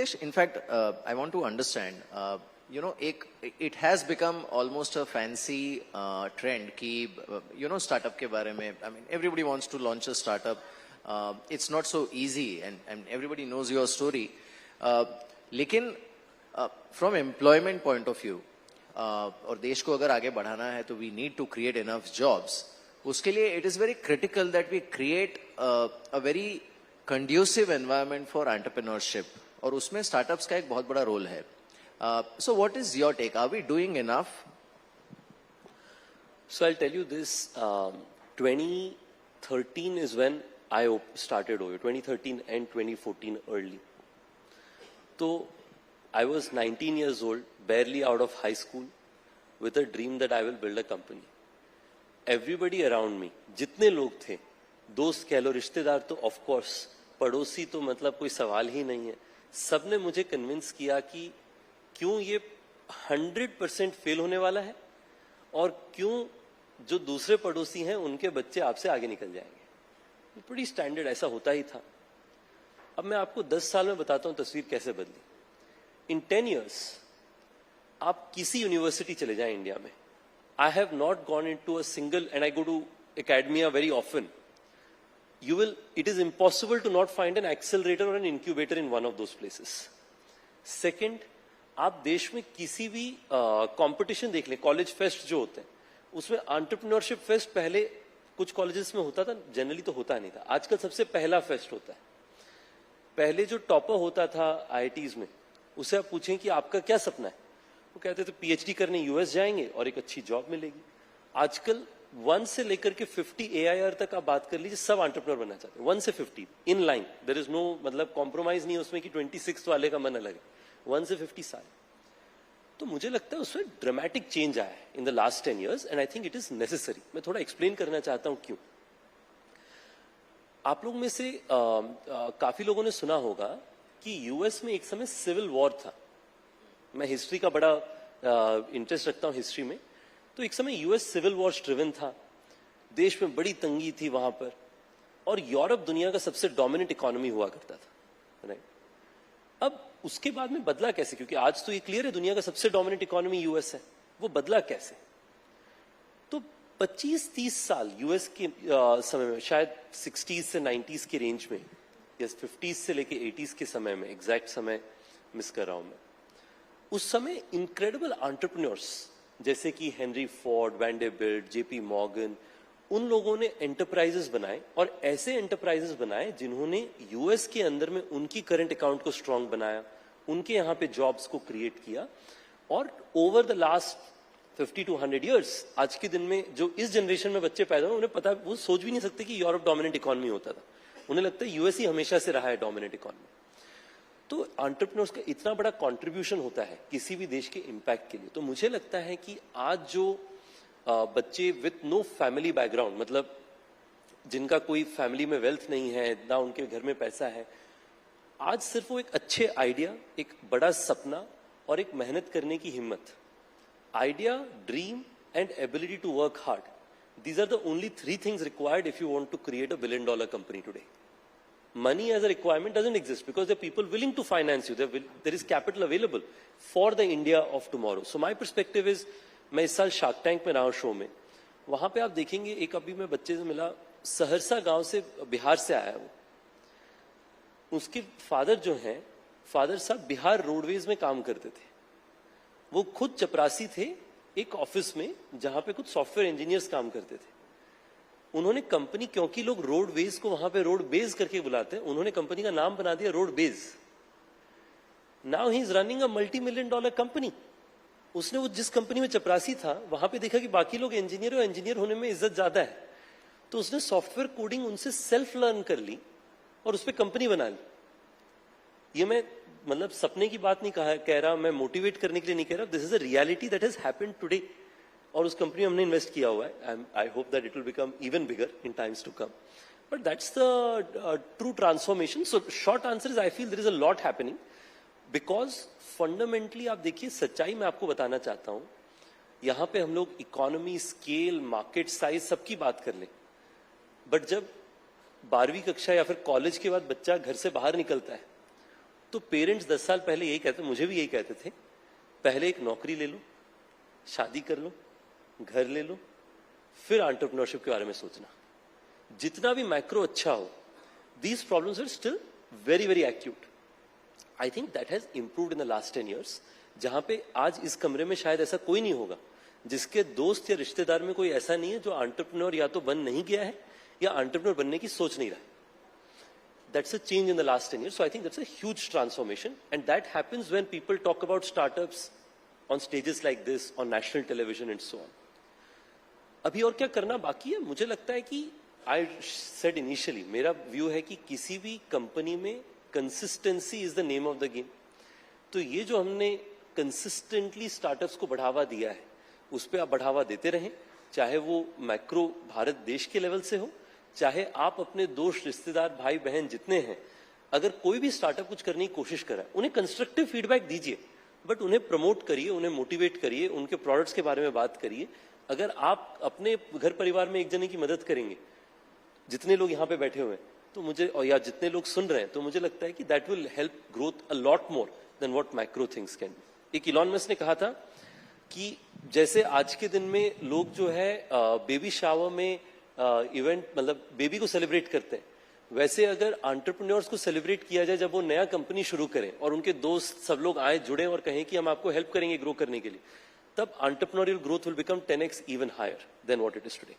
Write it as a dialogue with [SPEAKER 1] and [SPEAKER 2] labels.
[SPEAKER 1] Dipesh, in fact, I want to understand, it has become almost a fancy trend कि, startup के बारे में, I mean, everybody wants to launch a startup. It's not so easy, and everybody knows your story. लेकिन from employment point of view, और देश को अगर आगे बढ़ाना है, तो we need to create enough jobs. उसके लिए it is very critical that we create a very conducive environment for entrepreneurship. और उसमें startups का एक बहुत बड़ा role है. So what is your take? Are we doing enough?
[SPEAKER 2] So I'll tell you this, 2013 is when I started OYO, 2013 and 2014 early. So I was 19 years old, barely out of high school, with a dream that I will build a company. Everybody around me, जितने लोग थे, दोस्त कह लो, रिश्तेदार तो of course, पड़ोसी तो मतलब कोई सवाल ही नहीं है, सबने मुझे कन्विंस किया कि क्यों ये 100% फेल होने वाला है और क्यों जो दूसरे पड़ोसी हैं उनके बच्चे आपसे आगे निकल जाएंगे. बड़ी स्टैंडर्ड ऐसा होता ही था. अब मैं आपको 10 साल में बताता हूं तस्वीर कैसे बदली. इन 10 years आप किसी यूनिवर्सिटी चले जाएं इंडिया में. I have not gone into a single, and I go to academia very often. it is impossible to not find an accelerator or an incubator in one of those places. Second, आप देश में किसी भी competition देख लें, college fest जो होते हैं, उसमें एंटरप्रेन्योरशिप फेस्ट पहले कुछ कॉलेजेस में होता था, जनरली तो होता नहीं था. आजकल सबसे पहला फेस्ट होता है. पहले जो टॉपर होता था आईआईटीज में, उसे आप पूछें कि आपका क्या सपना है, वो कहते थे पीएचडी करने यूएस जाएंगे और एक अच्छी जॉब मिलेगी. आजकल 1 से लेकर के 50 AIR तक आप बात कर लीजिए, सब एंटरप्रेन्योर बनना चाहते हैं. 1 से 50 in line, there is no मतलब कॉम्प्रोमाइज नहीं है उसमें कि 26 वाले का मन अलग है. 1 से 50 साल. तो मुझे लगता है उसमें ड्रामेटिक चेंज आया है in the last 10 years, and I think it is necessary. मैं थोड़ा एक्सप्लेन करना चाहता हूं क्यों. आप लोग में से काफी लोगों ने सुना होगा कि यूएस में एक समय सिविल वॉर था. मैं हिस्ट्री का बड़ा इंटरेस्ट रखता हूं हिस्ट्री में. तो एक समय यूएस सिविल वॉर ड्रिवन था, देश में बड़ी तंगी थी वहां पर, और यूरोप दुनिया का सबसे डोमिनेंट इकोनॉमी हुआ करता था. राइट. अब उसके बाद में बदला कैसे, क्योंकि आज तो ये क्लियर है दुनिया का सबसे डोमिनेंट इकोनॉमी यूएस है. वो बदला कैसे? तो 25-30 साल यूएस के समय में, शायद 60s से 90s के रेंज में, या 50s से लेके 80s के समय में, एग्जैक्ट समय मिस कर रहा हूं मैं, उस समय इनक्रेडिबल एंटरप्रेन्योर्स जैसे कि Henry Ford, Vanderbilt, JP Morgan, उन लोगों ने एंटरप्राइजेस बनाए, और ऐसे एंटरप्राइजेस बनाए जिन्होंने यूएस के अंदर में उनकी करंट अकाउंट को स्ट्रांग बनाया, उनके यहां पे जॉब्स को क्रिएट किया. और over the last 50 to 100 years, आज के दिन में जो इस जनरेशन में बच्चे पैदा हुए, उन्हें पता, वो सोच भी नहीं सकते कि यूरोप डोमिनेंट इकोनॉमी होता था. उन्हें लगता है यूएस ही हमेशा से रहा है डोमिनेंट इकोनॉमी. तो एंटरप्रेन्योर्स का इतना बड़ा कंट्रीब्यूशन होता है किसी भी देश के इंपैक्ट के लिए. तो मुझे लगता है कि आज जो बच्चे विथ नो फैमिली बैकग्राउंड, मतलब जिनका कोई फैमिली में वेल्थ नहीं है, ना उनके घर में पैसा है, आज सिर्फ वो एक अच्छे आइडिया, एक बड़ा सपना और एक मेहनत करने की हिम्मत, idea, dream and ability to work hard, these are the only 3 things required if you want to create $1 billion company today. Money as a requirement doesn't exist because there are people willing to finance you. There is capital available for the India of tomorrow. So my perspective is, मैं इस साल shark tank में रहा हूं show में, वहां पे आप देखेंगे, एक अभी मैं बच्चे से मिला, सहरसा गांव से, बिहार से आया वो. उसके फादर जो हैं, फादर साहब बिहार रोडवेज में काम करते थे. वो खुद चपरासी थे एक ऑफिस में जहां पे कुछ सॉफ्टवेयर इंजीनियर्स काम करते थे. उन्होंने कंपनी, क्योंकि लोग रोडवेज को वहां पे रोड बेज करके बुलाते हैं, उन्होंने कंपनी का नाम बना दिया रोड बेज. Now he is running a $multi-million company. उसने वो जिस कंपनी में चपरासी था, वहां पे देखा कि बाकी लोग इंजीनियर, और इंजीनियर होने में इज्जत ज्यादा है, तो उसने सॉफ्टवेयर कोडिंग उनसे सेल्फ लर्न कर ली और उस पर कंपनी बना ली. ये मैं मतलब सपने की बात नहीं कह रहा, मैं मोटिवेट करने के लिए नहीं कह रहा. This is a reality that has happened today, और उस कंपनी में हमने इन्वेस्ट किया हुआ है. I hope that it will become even bigger in times to come. But that's the true transformation. So short answer is, I feel there is a lot happening, because fundamentally आप देखिए, सच्चाई मैं आपको बताना चाहता हूं, यहां पे हम लोग इकोनॉमी, स्केल, मार्केट साइज सबकी बात कर लें, बट जब 12वीं कक्षा या फिर कॉलेज के बाद बच्चा घर से बाहर निकलता है, तो पेरेंट्स 10 साल पहले यही कहते, मुझे भी यही कहते थे, पहले एक नौकरी ले लो, शादी कर लो, घर ले लो, फिर एंटरप्रेन्योरशिप के बारे में सोचना। जितना भी मैक्रो अच्छा हो, these problems are still very very acute. I think that has improved in the last 10 years. जहां पे आज इस कमरे में शायद ऐसा कोई नहीं होगा जिसके दोस्त या रिश्तेदार में कोई ऐसा नहीं है जो एंटरप्रेन्योर या तो बन नहीं गया है या एंटरप्रेन्योर बनने की सोच नहीं रहा है। That's a change in the last 10 years. So I think that's a huge transformation, and that happens when people talk about startups on stages like this, on national television and so on. अभी और क्या करना बाकी है? मुझे लगता है कि I said initially, मेरा व्यू है कि किसी भी कंपनी में consistency is the name of the game. तो ये जो हमने कंसिस्टेंटली स्टार्टअप्स को बढ़ावा दिया है, उस पर आप बढ़ावा देते रहें, चाहे वो मैक्रो भारत देश के लेवल से हो, चाहे आप अपने दोस्त रिश्तेदार भाई बहन जितने हैं, अगर कोई भी स्टार्टअप कुछ करने की कोशिश कर रहा है, उन्हें कंस्ट्रक्टिव फीडबैक दीजिए, बट उन्हें प्रमोट करिए, उन्हें मोटिवेट करिए, उनके प्रोडक्ट्स के बारे में बात करिए। अगर आप अपने घर परिवार में एक जने की मदद करेंगे, जितने लोग यहाँ पे बैठे हुए हैं, तो मुझे, और या जितने लोग सुन रहे हैं, तो मुझे लगता है कि that will help growth a lot more than what macro things can be. एक इलॉन मस्क ने कहा था कि जैसे आज के दिन में लोग जो है बेबी शावर में इवेंट, मतलब बेबी को सेलिब्रेट करते हैं, वैसे अगर एंटरप्रेन्योर्स को सेलिब्रेट किया जाए जब वो नया कंपनी शुरू करें और उनके दोस्त सब लोग आए जुड़े और कहें कि हम आपको हेल्प करेंगे ग्रो करने के लिए, तब entrepreneurial growth will become 10x even higher than what it is today.